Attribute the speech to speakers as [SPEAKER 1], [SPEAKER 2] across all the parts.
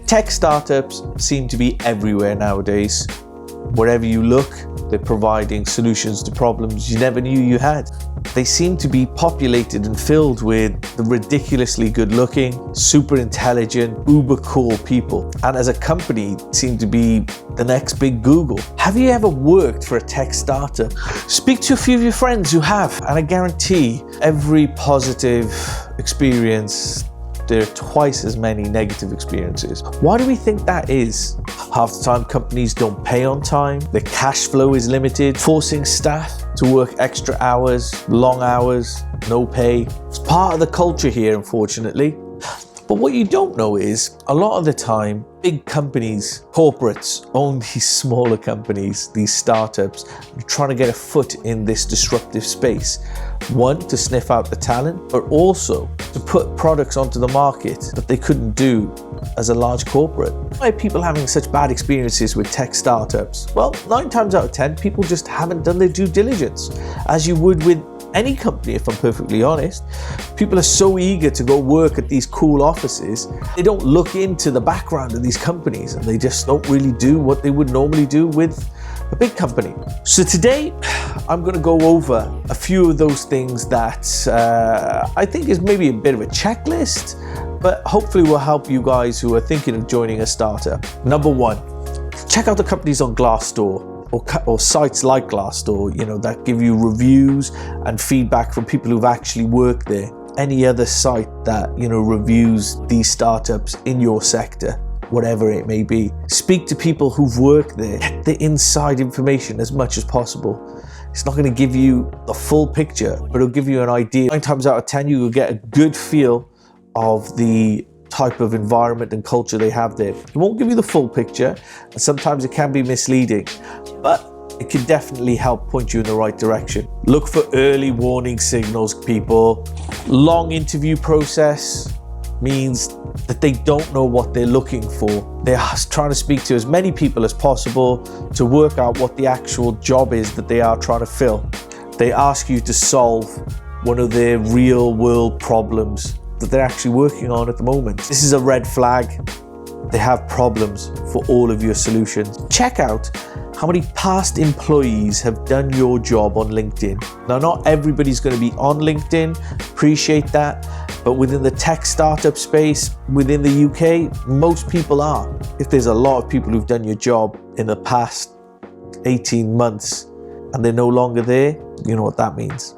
[SPEAKER 1] Tech startups seem to be everywhere nowadays. Wherever you look, they're providing solutions to problems you never knew you had. They seem to be populated and filled with the ridiculously good-looking, super intelligent, uber cool people. And as a company, seem to be the next big Google. Have you ever worked for a tech startup? Speak to a few of your friends who have, and I guarantee every positive experience, there are twice as many negative experiences. Why do we think that is? Half the time companies don't pay on time, their cash flow is limited, forcing staff to work extra hours, long hours, no pay. It's part of the culture here, unfortunately. But what you don't know is, a lot of the time, big companies, corporates own these smaller companies, these startups, trying to get a foot in this disruptive space. One, to sniff out the talent, but also to put products onto the market that they couldn't do as a large corporate. Why are people having such bad experiences with tech startups? Well, 9 times out of 10, people just haven't done their due diligence, as you would with any company, if I'm perfectly honest. People are so eager to go work at these cool offices, they don't look into the background of these companies, and they just don't really do what they would normally do with a big company. So today, I'm going to go over a few of those things that I think is maybe a bit of a checklist, but hopefully will help you guys who are thinking of joining a startup. Number 1, check out the companies on Glassdoor. Or sites like Glassdoor, that give you reviews and feedback from people who've actually worked there. Any other site that, reviews these startups in your sector, whatever it may be. Speak to people who've worked there. Get the inside information as much as possible. It's not going to give you the full picture, but it'll give you an idea. 9 times out of 10, you will get a good feel of the type of environment and culture they have there. It won't give you the full picture, and sometimes it can be misleading, but it can definitely help point you in the right direction. Look for early warning signals, people. Long interview process means that they don't know what they're looking for. They're trying to speak to as many people as possible to work out what the actual job is that they are trying to fill. They ask you to solve one of their real world problems that they're actually working on at the moment. This is a red flag. They have problems for all of your solutions. Check out how many past employees have done your job on LinkedIn. Now, not everybody's going to be on LinkedIn, appreciate that, but within the tech startup space, within the UK, most people are. If there's a lot of people who've done your job in the past 18 months and they're no longer there, you know what that means.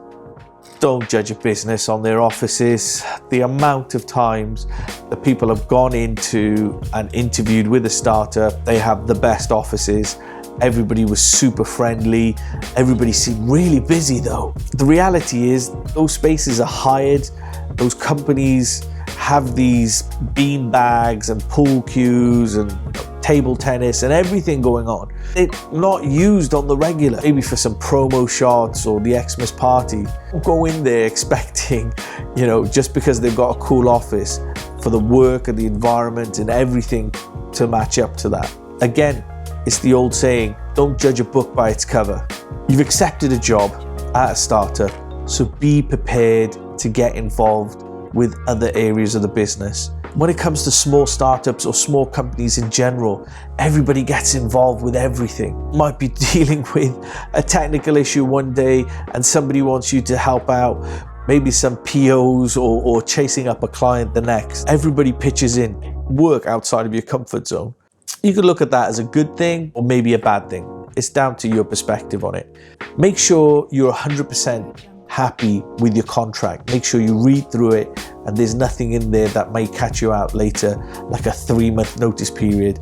[SPEAKER 1] Don't judge a business on their offices. The amount of times that people have gone into and interviewed with a startup, they have the best offices. Everybody was super friendly. Everybody seemed really busy though. The reality is those spaces are hired. Those companies have these bean bags and pool cues and table tennis and everything going on. They're not used on the regular, maybe for some promo shots or the Xmas party. Don't go in there expecting, just because they've got a cool office, for the work and the environment and everything to match up to that. Again, it's the old saying, don't judge a book by its cover. You've accepted a job at a startup, so be prepared to get involved with other areas of the business. When it comes to small startups or small companies in general, everybody gets involved with everything. You might be dealing with a technical issue one day and somebody wants you to help out, maybe some POs or chasing up a client the next. Everybody pitches in. Work outside of your comfort zone. You could look at that as a good thing or maybe a bad thing. It's down to your perspective on it. Make sure you're 100% happy with your contract. Make sure you read through it and there's nothing in there that may catch you out later, like a 3-month notice period.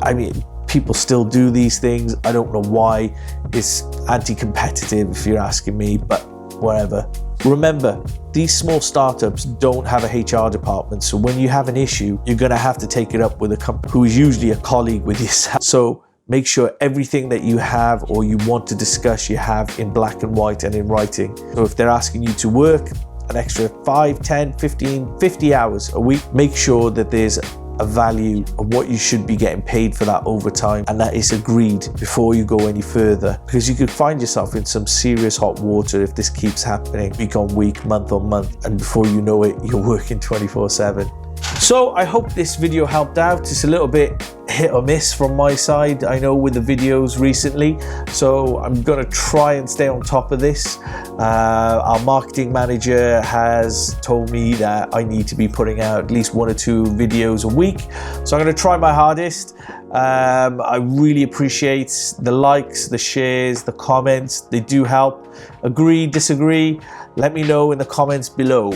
[SPEAKER 1] I mean, people still do these things. I don't know why. It's anti-competitive if you're asking me, but whatever. Remember, these small startups don't have a HR department, so when you have an issue, you're going to have to take it up with a company who is usually a colleague with yourself. So make sure everything that you have or you want to discuss, you have in black and white and in writing. So if they're asking you to work an extra 5, 10, 15, 50 hours a week, make sure that there's a value of what you should be getting paid for that overtime, and that is agreed before you go any further, because you could find yourself in some serious hot water if this keeps happening week on week, month on month, and before you know it, you're working 24/7. So I hope this video helped out. It's a little bit hit or miss from my side, I know, with the videos recently, so I'm gonna try and stay on top of this. Our marketing manager has told me that I need to be putting out at least 1 or 2 videos a week, so I'm gonna try my hardest. I really appreciate the likes, the shares, the comments. They do help. Agree, disagree, let me know in the comments below.